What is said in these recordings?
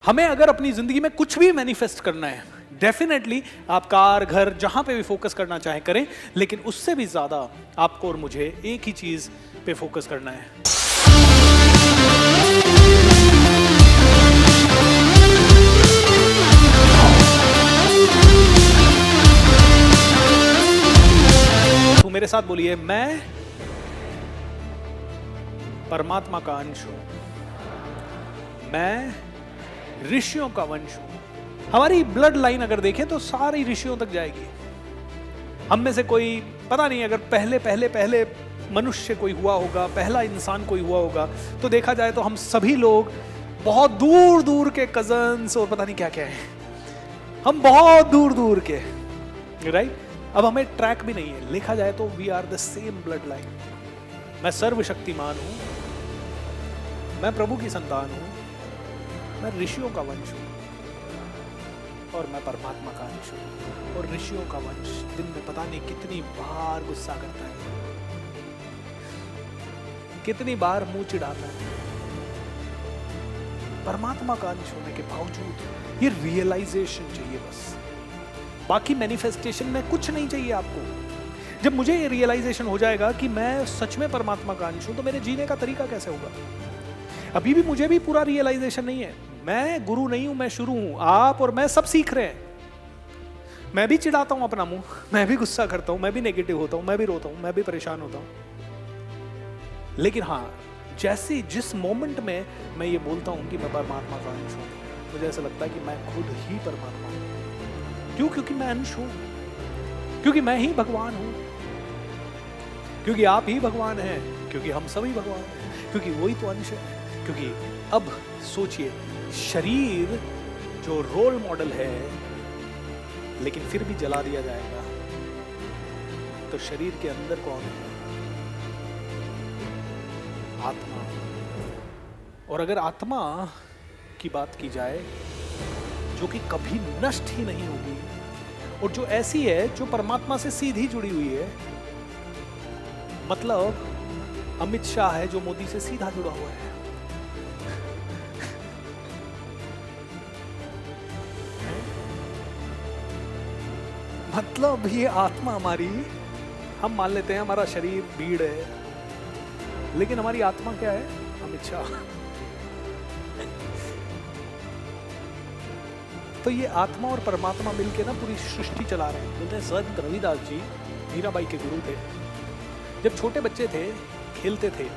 हमें अगर अपनी जिंदगी में कुछ भी मैनिफेस्ट करना है, डेफिनेटली आप कार घर जहां पे भी फोकस करना चाहे करें, लेकिन उससे भी ज्यादा आपको और मुझे एक ही चीज पे फोकस करना है। तो मेरे साथ बोलिए, मैं परमात्मा का अंश हूं, मैं ऋषियों का वंश हूं। हमारी ब्लड लाइन अगर देखें तो सारी ऋषियों तक जाएगी। हम में से कोई पता नहीं, अगर पहले मनुष्य कोई हुआ होगा, पहला इंसान कोई हुआ होगा, तो देखा जाए तो हम सभी लोग बहुत दूर दूर के कजन्स और पता नहीं क्या क्या है, हम बहुत दूर दूर के, राइट। अब हमें ट्रैक भी नहीं है, लिखा जाए तो we are the same blood line. मैं सर्वशक्तिमान हूं, मैं प्रभु की संतान हूं, मैं ऋषियों का वंश हूं और मैं परमात्मा का अंश हूं। और ऋषियों का वंश दिन में पता नहीं कितनी बार गुस्सा करता है, कितनी बार मुंह चिढ़ाता है। परमात्मा का अंश होने के बावजूद ये रियलाइजेशन चाहिए बस, बाकी मैनिफेस्टेशन में कुछ नहीं चाहिए आपको। जब मुझे ये रियलाइजेशन हो जाएगा कि मैं सच में परमात्मा का अंश हूं, तो मेरे जीने का तरीका कैसे होगा। अभी भी मुझे भी पूरा रियलाइजेशन नहीं है, मैं गुरु नहीं हूं, मैं शुरू हूं। आप और मैं सब सीख रहे हैं। मैं भी चिढ़ाता हूं अपना मुंह, मैं भी गुस्सा करता हूं, मैं भी नेगेटिव होता हूं, मैं भी रोता हूं, मैं भी परेशान होता हूं। लेकिन हाँ, जैसे जिस मोमेंट में मैं ये बोलता हूं कि मैं परमात्मा का अंश हूं, मुझे ऐसा लगता है कि मैं खुद ही परमात्मा हूं। क्यों? क्योंकि मैं अंश हूं, क्योंकि मैं ही भगवान हूं, क्योंकि आप ही भगवान हैं, क्योंकि हम सभी भगवान हैं, क्योंकि वही तो अंश है। क्योंकि अब सोचिए, शरीर जो रोल मॉडल है, लेकिन फिर भी जला दिया जाएगा, तो शरीर के अंदर कौन है? आत्मा। और अगर आत्मा की बात की जाए, जो कि कभी नष्ट ही नहीं होगी, और जो ऐसी है जो परमात्मा से सीधी जुड़ी हुई है, मतलब अमित शाह है जो मोदी से सीधा जुड़ा हुआ है। मतलब ये आत्मा हमारी, हम मान लेते हैं हमारा शरीर भीड़ है, लेकिन हमारी आत्मा क्या है? अमित शाह। तो ये आत्मा और परमात्मा मिलके ना पूरी सृष्टि चला रहे हैं। बोलते हैं संत रविदास जी मीराबाई के गुरु थे। जब छोटे बच्चे थे, खेलते थे,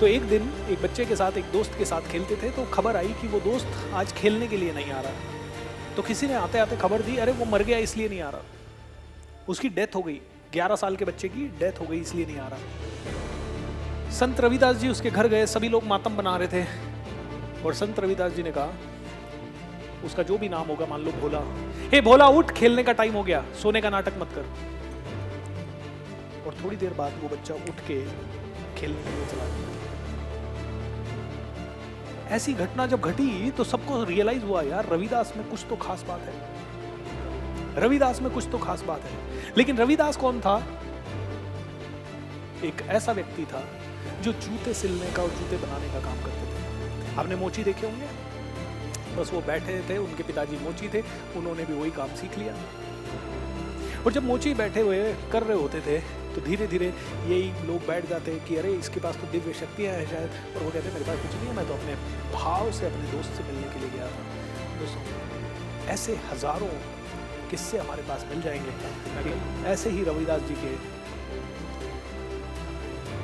तो एक दिन एक बच्चे के साथ, एक दोस्त के साथ खेलते थे, तो खबर आई कि वो दोस्त आज खेलने के लिए नहीं आ रहा। तो किसी ने आते आते खबर दी, अरे वो मर गया इसलिए नहीं आ रहा, उसकी डेथ हो गई, 11 साल के बच्चे की डेथ हो गई इसलिए नहीं आ रहा। संत रविदास जी उसके घर गए, सभी लोग मातम बना रहे थे, और संत रविदास जी ने कहा, उसका जो भी नाम होगा, मान लो भोला, हे भोला उठ, खेलने का टाइम हो गया, सोने का नाटक मत कर। और थोड़ी देर बाद वो बच्चा उठ के खेलने के लिए चला गया। ऐसी घटना जब घटी तो सबको रियलाइज हुआ, यार रविदास में कुछ तो खास बात है, रविदास में कुछ तो खास बात है। लेकिन रविदास कौन था? एक ऐसा व्यक्ति था जो जूते सिलने का और जूते बनाने का काम करते थे। आपने मोची देखे होंगे, बस वो बैठे थे, उनके पिताजी मोची थे, उन्होंने भी वही काम सीख लिया। और जब मोची बैठे हुए कर रहे होते थे, तो धीरे धीरे यही लोग बैठ जाते हैं कि अरे इसके पास तो दिव्य शक्तियाँ हैं शायद, और वो कहते हैं मेरे पास कुछ नहीं है, मैं तो अपने भाव से अपने दोस्त से मिलने के लिए गया था। दोस्तों, ऐसे हजारों किस्से हमारे पास मिल जाएंगे। ऐसे ही रविदास जी के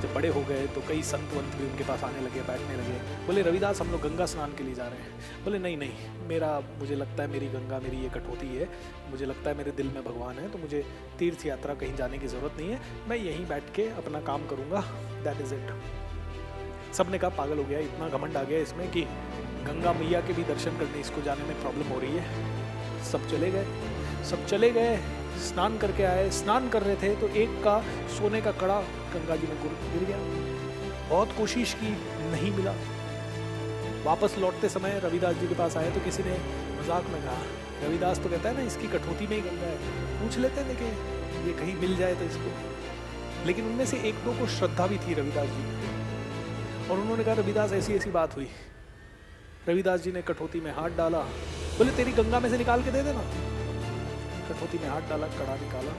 जब बड़े हो गए तो कई संत वंत भी उनके पास आने लगे, बैठने लगे। बोले रविदास, हम लोग गंगा स्नान के लिए जा रहे हैं। बोले नहीं नहीं, मुझे लगता है मेरी गंगा, मेरी ये कटौती है, मुझे लगता है मेरे दिल में भगवान है, तो मुझे तीर्थ यात्रा कहीं जाने की ज़रूरत नहीं है, मैं यहीं बैठ के अपना काम करूँगा, दैट इज़ इट। सब ने कहा पागल हो गया, इतना घमंड आ गया इसमें कि गंगा मैया के भी दर्शन करने इसको जाने में प्रॉब्लम हो रही है। सब चले गए, स्नान करके आए। स्नान कर रहे थे तो एक का सोने का कड़ा गंगा जी में गिर गया। बहुत कोशिश की, नहीं मिला। वापस लौटते समय रविदास जी के पास आए तो किसी ने मजाक में कहा, रविदास तो कहता है ना इसकी कठौती में ही गंगा है, पूछ लेते हैं कि ये कहीं मिल जाए तो इसको। लेकिन उनमें से एक दो को श्रद्धा भी थी रविदास जी में, और उन्होंने कहा रविदास ऐसी ऐसी बात हुई, रविदास जी ने कठौती में हाथ डाला, बोले तेरी गंगा में से निकाल के दे देना। कठौती में हाथ डाला, कड़ा निकाला,